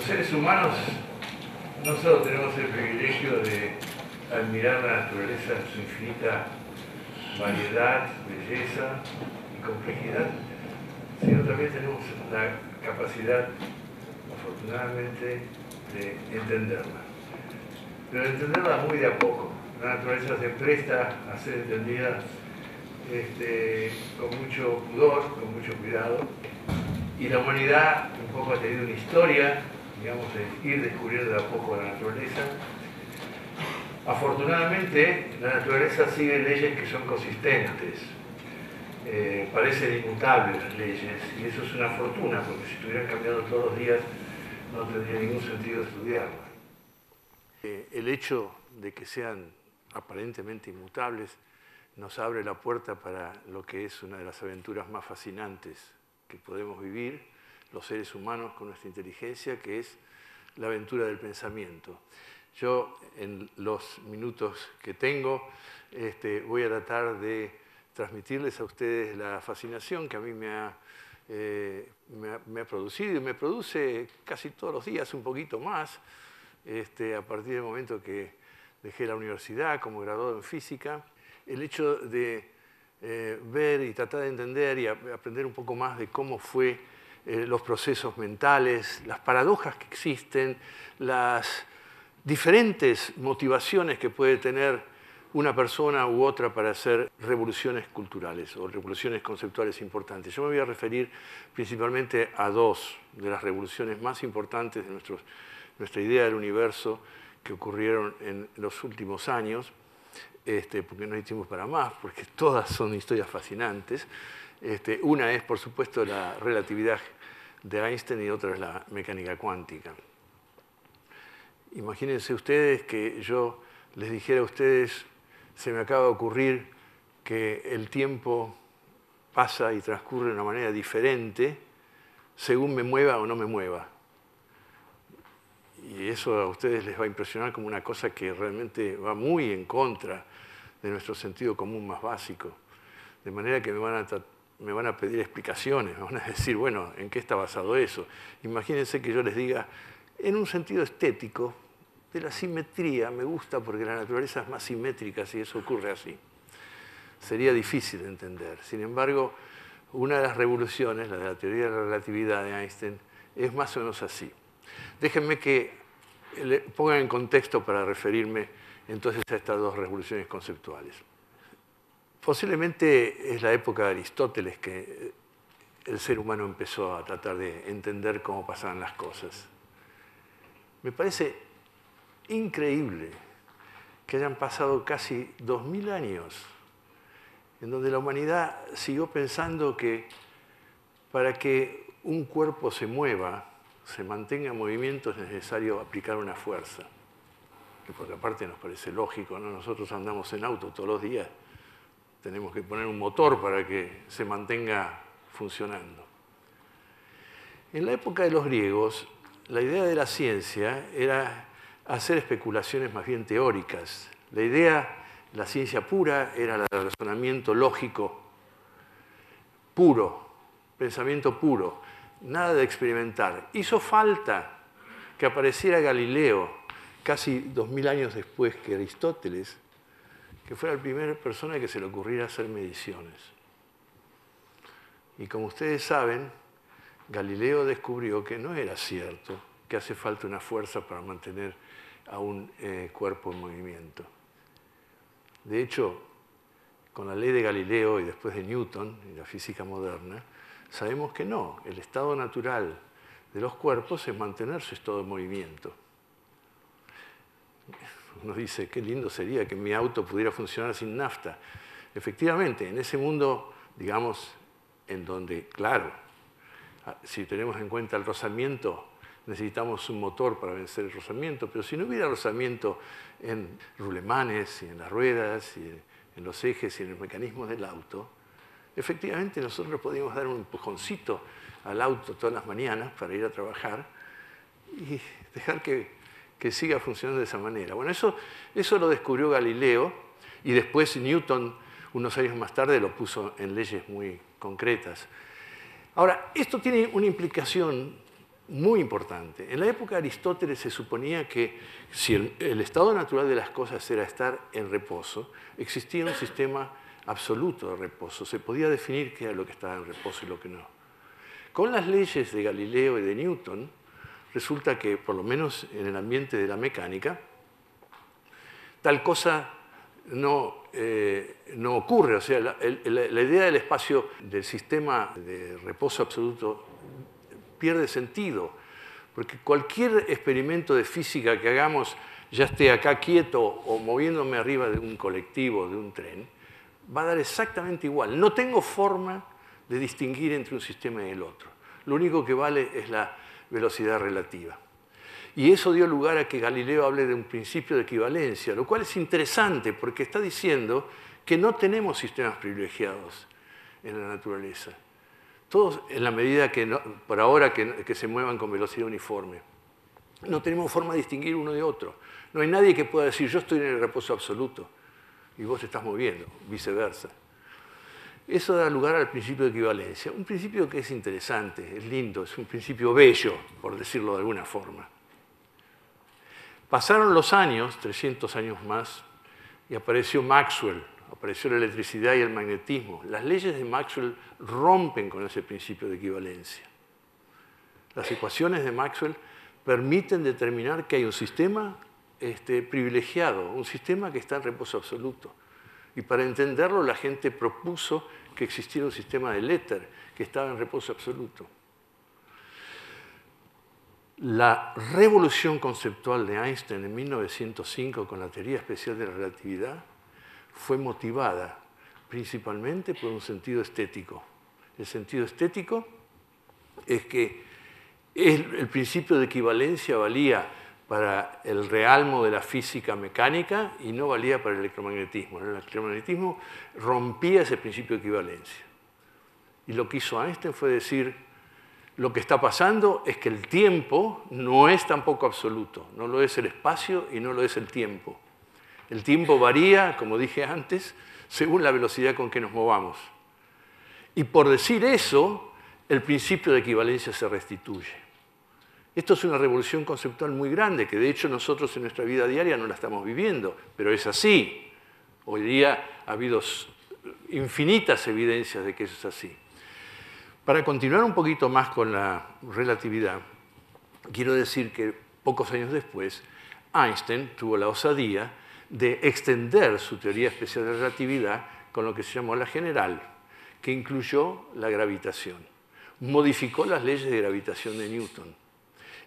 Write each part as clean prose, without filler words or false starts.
seres humanos no solo tenemos el privilegio de admirar la naturaleza en su infinita variedad, belleza y complejidad, sino también tenemos la capacidad, afortunadamente, de entenderla. Pero de entenderla muy de a poco. La naturaleza se presta a ser entendida con mucho pudor, con mucho cuidado, y la humanidad un poco ha tenido una historia, digamos, de ir descubriendo de a poco la naturaleza. Afortunadamente, la naturaleza sigue leyes que son consistentes, parecen inmutables las leyes, y eso es una fortuna, porque si estuvieran cambiando todos los días no tendría ningún sentido estudiarlas. El hecho de que sean aparentemente inmutables nos abre la puerta para lo que es una de las aventuras más fascinantes que podemos vivir los seres humanos con nuestra inteligencia, que es la aventura del pensamiento. Yo, en los minutos que tengo, voy a tratar de transmitirles a ustedes la fascinación que a mí me ha producido y me produce casi todos los días un poquito más, a partir del momento que dejé la universidad como graduado en física. El hecho de ver y tratar de entender y aprender un poco más de cómo fue los procesos mentales, las paradojas que existen, las diferentes motivaciones que puede tener una persona u otra para hacer revoluciones culturales o revoluciones conceptuales importantes. Yo me voy a referir principalmente a dos de las revoluciones más importantes de nuestra idea del universo que ocurrieron en los últimos años, porque no hay tiempo para más, porque todas son historias fascinantes. Una es, por supuesto, la relatividad de Einstein y otra es la mecánica cuántica. Imagínense ustedes que yo les dijera a ustedes, se me acaba de ocurrir que el tiempo pasa y transcurre de una manera diferente según me mueva o no me mueva. Y eso a ustedes les va a impresionar como una cosa que realmente va muy en contra de nuestro sentido común más básico. De manera que me van a pedir explicaciones, me van a decir, bueno, ¿en qué está basado eso? Imagínense que yo les diga, en un sentido estético, de la simetría me gusta porque la naturaleza es más simétrica si eso ocurre así. Sería difícil de entender. Sin embargo, una de las revoluciones, la de la teoría de la relatividad de Einstein, es más o menos así. Déjenme que le pongan en contexto para referirme entonces a estas dos revoluciones conceptuales. Posiblemente es la época de Aristóteles que el ser humano empezó a tratar de entender cómo pasaban las cosas. Me parece increíble que hayan pasado casi 2000 años en donde la humanidad siguió pensando que para que un cuerpo se mueva, se mantenga en movimiento, es necesario aplicar una fuerza. Que por otra parte nos parece lógico, ¿no? Nosotros andamos en auto todos los días, tenemos que poner un motor para que se mantenga funcionando. En la época de los griegos, la idea de la ciencia era hacer especulaciones más bien teóricas. La idea, la ciencia pura, era la del razonamiento lógico puro, pensamiento puro, nada de experimentar. Hizo falta que apareciera Galileo, casi 2000 años después que Aristóteles, que fuera la primera persona que se le ocurriera hacer mediciones. Y como ustedes saben, Galileo descubrió que no era cierto que hace falta una fuerza para mantener a un cuerpo en movimiento. De hecho, con la ley de Galileo y después de Newton y la física moderna, sabemos que no, el estado natural de los cuerpos es mantener su estado de movimiento. Uno dice, qué lindo sería que mi auto pudiera funcionar sin nafta. Efectivamente, en ese mundo, digamos, en donde, claro, si tenemos en cuenta el rozamiento, necesitamos un motor para vencer el rozamiento, pero si no hubiera rozamiento en rulemanes y en las ruedas y en los ejes y en los mecanismos del auto, efectivamente nosotros podíamos dar un empujoncito al auto todas las mañanas para ir a trabajar y dejar que siga funcionando de esa manera. Bueno, eso lo descubrió Galileo y después Newton, unos años más tarde, lo puso en leyes muy concretas. Ahora, esto tiene una implicación muy importante. En la época de Aristóteles se suponía que si el estado natural de las cosas era estar en reposo, existía un sistema absoluto de reposo. Se podía definir qué era lo que estaba en reposo y lo que no. Con las leyes de Galileo y de Newton, resulta que, por lo menos en el ambiente de la mecánica, tal cosa no ocurre. O sea, la idea del espacio del sistema de reposo absoluto pierde sentido, porque cualquier experimento de física que hagamos, ya esté acá quieto o moviéndome arriba de un colectivo, de un tren, va a dar exactamente igual. No tengo forma de distinguir entre un sistema y el otro. Lo único que vale es la velocidad relativa. Y eso dio lugar a que Galileo hable de un principio de equivalencia, lo cual es interesante porque está diciendo que no tenemos sistemas privilegiados en la naturaleza. Todos en la medida que, por ahora, que se muevan con velocidad uniforme. No tenemos forma de distinguir uno de otro. No hay nadie que pueda decir, yo estoy en el reposo absoluto y vos te estás moviendo, viceversa. Eso da lugar al principio de equivalencia. Un principio que es interesante, es lindo, es un principio bello, por decirlo de alguna forma. Pasaron los años, 300 años más, y apareció Maxwell, apareció la electricidad y el magnetismo. Las leyes de Maxwell rompen con ese principio de equivalencia. Las ecuaciones de Maxwell permiten determinar que hay un sistema privilegiado, un sistema que está en reposo absoluto. Y para entenderlo, la gente propuso que existiera un sistema del éter que estaba en reposo absoluto. La revolución conceptual de Einstein en 1905 con la teoría especial de la relatividad fue motivada principalmente por un sentido estético. El sentido estético es que el principio de equivalencia valía para el realmo de la física mecánica y no valía para el electromagnetismo. El electromagnetismo rompía ese principio de equivalencia. Y lo que hizo Einstein fue decir, lo que está pasando es que el tiempo no es tampoco absoluto, no lo es el espacio y no lo es el tiempo. El tiempo varía, como dije antes, según la velocidad con que nos movamos. Y por decir eso, el principio de equivalencia se restituye. Esto es una revolución conceptual muy grande, que de hecho nosotros en nuestra vida diaria no la estamos viviendo, pero es así. Hoy día ha habido infinitas evidencias de que eso es así. Para continuar un poquito más con la relatividad, quiero decir que pocos años después, Einstein tuvo la osadía de extender su teoría especial de relatividad con lo que se llamó la general, que incluyó la gravitación. Modificó las leyes de gravitación de Newton.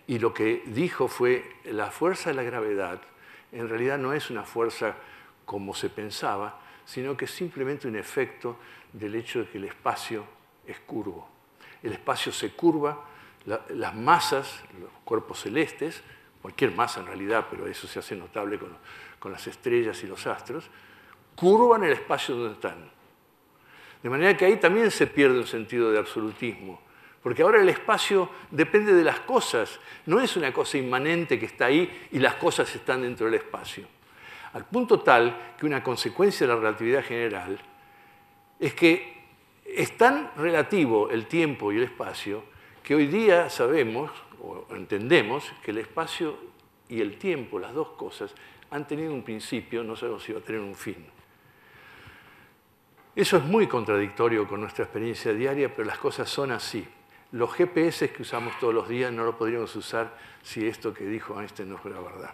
Y lo que dijo fue, la fuerza de la gravedad en realidad no es una fuerza como se pensaba, sino que es simplemente un efecto del hecho de que el espacio es curvo. El espacio se curva, las masas, los cuerpos celestes, cualquier masa en realidad, pero eso se hace notable con las estrellas y los astros, curvan el espacio donde están. De manera que ahí también se pierde un sentido de absolutismo, porque ahora el espacio depende de las cosas, no es una cosa inmanente que está ahí y las cosas están dentro del espacio. Al punto tal que una consecuencia de la relatividad general es que es tan relativo el tiempo y el espacio que hoy día sabemos o entendemos que el espacio y el tiempo, las dos cosas, han tenido un principio, no sabemos si va a tener un fin. Eso es muy contradictorio con nuestra experiencia diaria, pero las cosas son así. Los GPS que usamos todos los días no lo podríamos usar si esto que dijo Einstein no fuera verdad.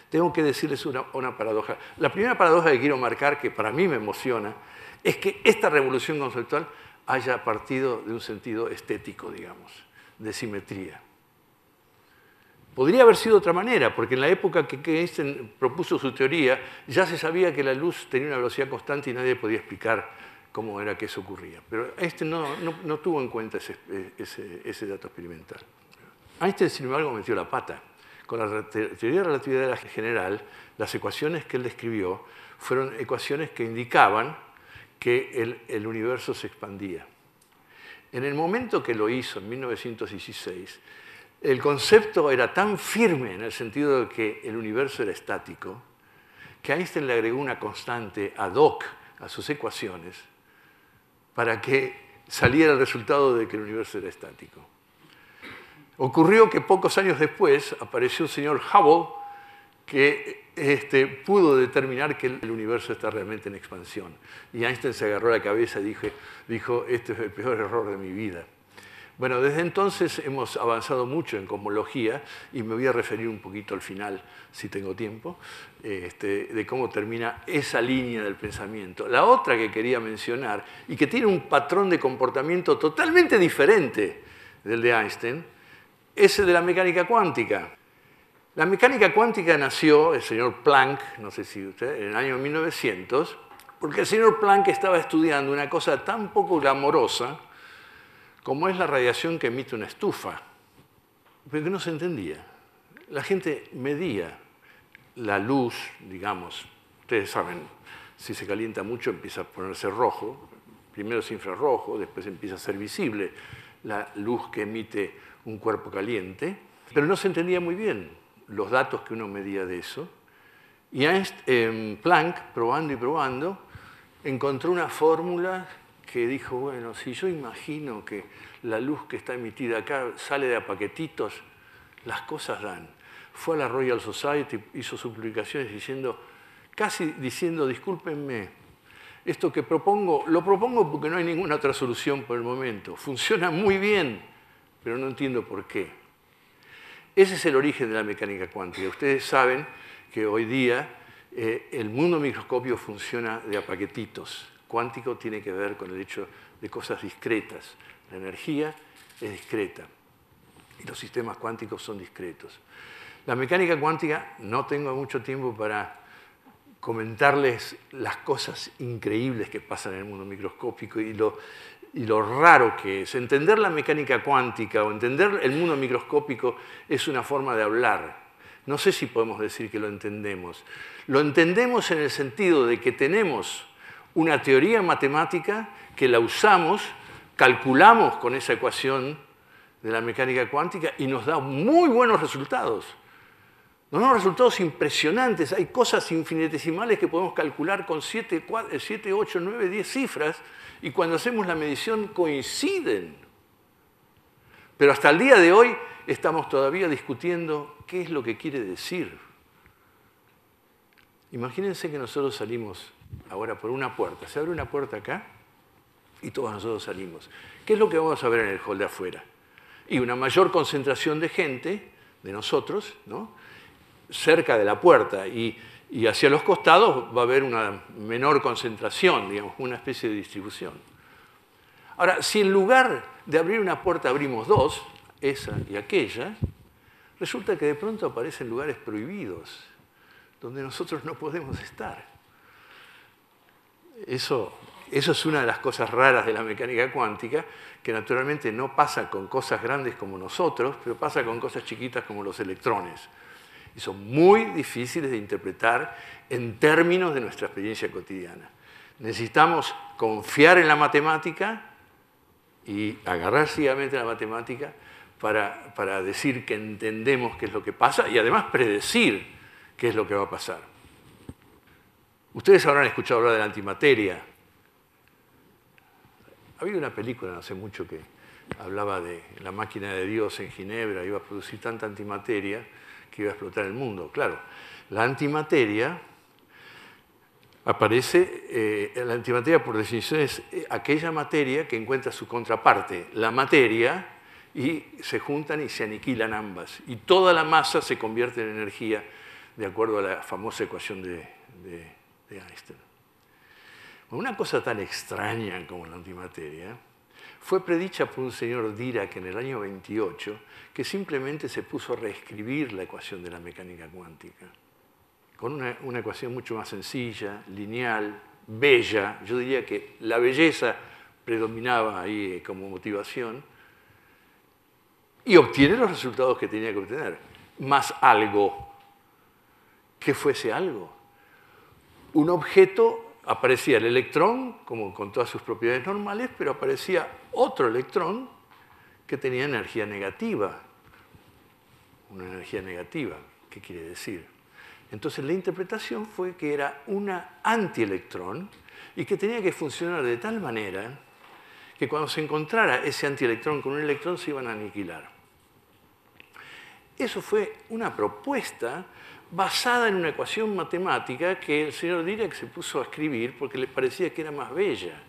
Tengo que decirles una paradoja. La primera paradoja que quiero marcar, que para mí me emociona, es que esta revolución conceptual haya partido de un sentido estético, digamos, de simetría. Podría haber sido de otra manera, porque en la época que Einstein propuso su teoría, ya se sabía que la luz tenía una velocidad constante y nadie podía explicar cómo era que eso ocurría. Pero Einstein no tuvo en cuenta ese dato experimental. Einstein, sin embargo, metió la pata. Con la teoría de relatividad general, las ecuaciones que él describió fueron ecuaciones que indicaban que el universo se expandía. En el momento que lo hizo, en 1916, el concepto era tan firme en el sentido de que el universo era estático, que Einstein le agregó una constante ad hoc a sus ecuaciones para que saliera el resultado de que el universo era estático. Ocurrió que pocos años después apareció un señor Hubble que pudo determinar que el universo está realmente en expansión. Y Einstein se agarró la cabeza y dijo, este es el peor error de mi vida. Bueno, desde entonces hemos avanzado mucho en cosmología y me voy a referir un poquito al final, si tengo tiempo, de cómo termina esa línea del pensamiento. La otra que quería mencionar, y que tiene un patrón de comportamiento totalmente diferente del de Einstein, es el de la mecánica cuántica. La mecánica cuántica nació, el señor Planck, no sé si usted, en el año 1900, porque el señor Planck estaba estudiando una cosa tan poco glamorosa como es la radiación que emite una estufa, pero que no se entendía. La gente medía la luz, digamos, ustedes saben, si se calienta mucho empieza a ponerse rojo, primero es infrarrojo, después empieza a ser visible la luz que emite un cuerpo caliente, pero no se entendía muy bien los datos que uno medía de eso. Y Planck, probando y probando, encontró una fórmula que dijo, bueno, si yo imagino que la luz que está emitida acá sale de a paquetitos, las cosas dan. Fue a la Royal Society, hizo sus publicaciones casi diciendo, discúlpenme, esto que propongo, lo propongo porque no hay ninguna otra solución por el momento. Funciona muy bien, pero no entiendo por qué. Ese es el origen de la mecánica cuántica. Ustedes saben que hoy día el mundo microscópico funciona de a paquetitos. Cuántico tiene que ver con el hecho de cosas discretas. La energía es discreta y los sistemas cuánticos son discretos. La mecánica cuántica, no tengo mucho tiempo para comentarles las cosas increíbles que pasan en el mundo microscópico y lo raro que es. Entender la mecánica cuántica o entender el mundo microscópico es una forma de hablar. No sé si podemos decir que lo entendemos. Lo entendemos en el sentido de que tenemos una teoría matemática que la usamos, calculamos con esa ecuación de la mecánica cuántica y nos da muy buenos resultados. Nos dan resultados impresionantes. Hay cosas infinitesimales que podemos calcular con 7, 8, 9, 10 cifras y cuando hacemos la medición coinciden. Pero hasta el día de hoy estamos todavía discutiendo qué es lo que quiere decir. Imagínense que nosotros salimos ahora por una puerta. Se abre una puerta acá y todos nosotros salimos. ¿Qué es lo que vamos a ver en el hall de afuera? Y una mayor concentración de gente, de nosotros, ¿no?, cerca de la puerta y hacia los costados va a haber una menor concentración, digamos, una especie de distribución. Ahora, si en lugar de abrir una puerta abrimos dos, esa y aquella, resulta que de pronto aparecen lugares prohibidos, donde nosotros no podemos estar. Eso es una de las cosas raras de la mecánica cuántica, que naturalmente no pasa con cosas grandes como nosotros, pero pasa con cosas chiquitas como los electrones. Y son muy difíciles de interpretar en términos de nuestra experiencia cotidiana. Necesitamos confiar en la matemática y agarrar ciegamente la matemática para decir que entendemos qué es lo que pasa y además predecir qué es lo que va a pasar. Ustedes habrán escuchado hablar de la antimateria. Había una película no hace mucho que hablaba de la máquina de Dios en Ginebra, iba a producir tanta antimateria que iba a explotar el mundo. Claro, la antimateria aparece, la antimateria por definición es aquella materia que encuentra su contraparte, la materia, y se juntan y se aniquilan ambas. Y toda la masa se convierte en energía de acuerdo a la famosa ecuación de Einstein. Una cosa tan extraña como la antimateria fue predicha por un señor Dirac en el año 28, que simplemente se puso a reescribir la ecuación de la mecánica cuántica, con una ecuación mucho más sencilla, lineal, bella. Yo diría que la belleza predominaba ahí como motivación, y obtiene los resultados que tenía que obtener, más algo. ¿Qué fue ese algo? Un objeto. Aparecía el electrón, como con todas sus propiedades normales, pero aparecía otro electrón que tenía energía negativa. Una energía negativa, ¿qué quiere decir? Entonces la interpretación fue que era una antielectrón y que tenía que funcionar de tal manera que cuando se encontrara ese antielectrón con un electrón se iban a aniquilar. Eso fue una propuesta basada en una ecuación matemática que el señor Dirac se puso a escribir porque le parecía que era más bella.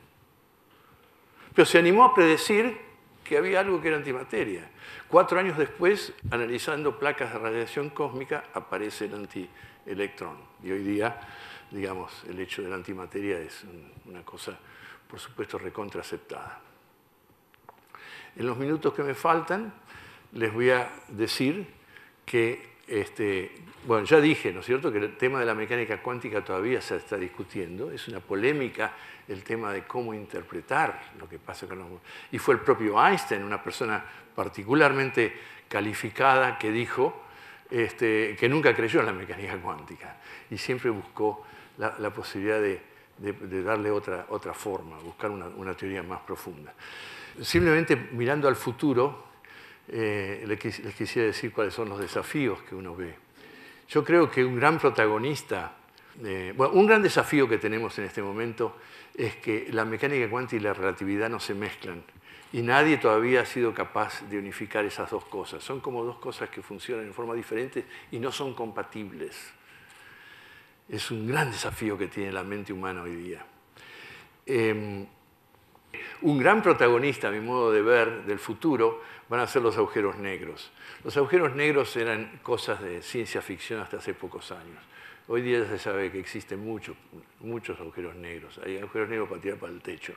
Pero se animó a predecir que había algo que era antimateria. 4 años después, analizando placas de radiación cósmica, aparece el antielectrón. Y hoy día, digamos, el hecho de la antimateria es una cosa, por supuesto, recontra aceptada. En los minutos que me faltan, les voy a decir que, bueno, ya dije, ¿no es cierto?, que el tema de la mecánica cuántica todavía se está discutiendo. Es una polémica el tema de cómo interpretar lo que pasa con los... Y fue el propio Einstein, una persona particularmente calificada, que dijo que nunca creyó en la mecánica cuántica y siempre buscó la posibilidad de darle otra forma, buscar una teoría más profunda. Simplemente mirando al futuro, les quisiera decir cuáles son los desafíos que uno ve. Yo creo que un gran protagonista, bueno, un gran desafío que tenemos en este momento es que la mecánica cuántica y la relatividad no se mezclan. Y nadie todavía ha sido capaz de unificar esas dos cosas. Son como dos cosas que funcionan en forma diferente y no son compatibles. Es un gran desafío que tiene la mente humana hoy día. Un gran protagonista, a mi modo de ver, del futuro van a ser los agujeros negros. Los agujeros negros eran cosas de ciencia ficción hasta hace pocos años. Hoy día ya se sabe que existen muchos agujeros negros. Hay agujeros negros para tirar para el techo.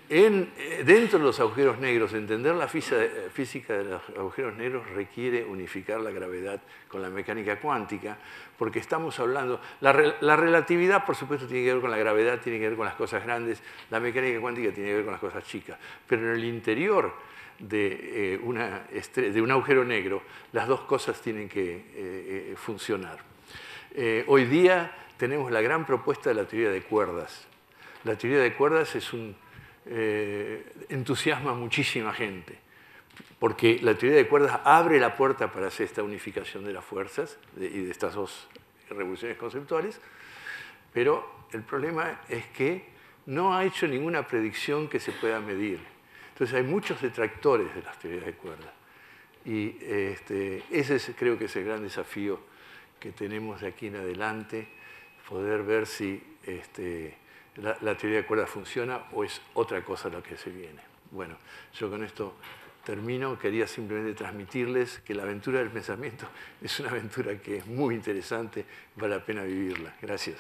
Dentro de los agujeros negros, entender la física de los agujeros negros requiere unificar la gravedad con la mecánica cuántica, porque estamos hablando... La relatividad, por supuesto, tiene que ver con la gravedad, tiene que ver con las cosas grandes. La mecánica cuántica tiene que ver con las cosas chicas. Pero en el interior de un agujero negro, las dos cosas tienen que funcionar. Hoy día tenemos la gran propuesta de la teoría de cuerdas. La teoría de cuerdas entusiasma a muchísima gente, porque la teoría de cuerdas abre la puerta para hacer esta unificación de las fuerzas y de estas dos revoluciones conceptuales, pero el problema es que no ha hecho ninguna predicción que se pueda medir. Entonces hay muchos detractores de las teorías de cuerdas. Y ese creo que es el gran desafío que tenemos de aquí en adelante, poder ver si la teoría de cuerdas funciona o es otra cosa la que se viene. Bueno, yo con esto termino. Quería simplemente transmitirles que la aventura del pensamiento es una aventura que es muy interesante, vale la pena vivirla. Gracias.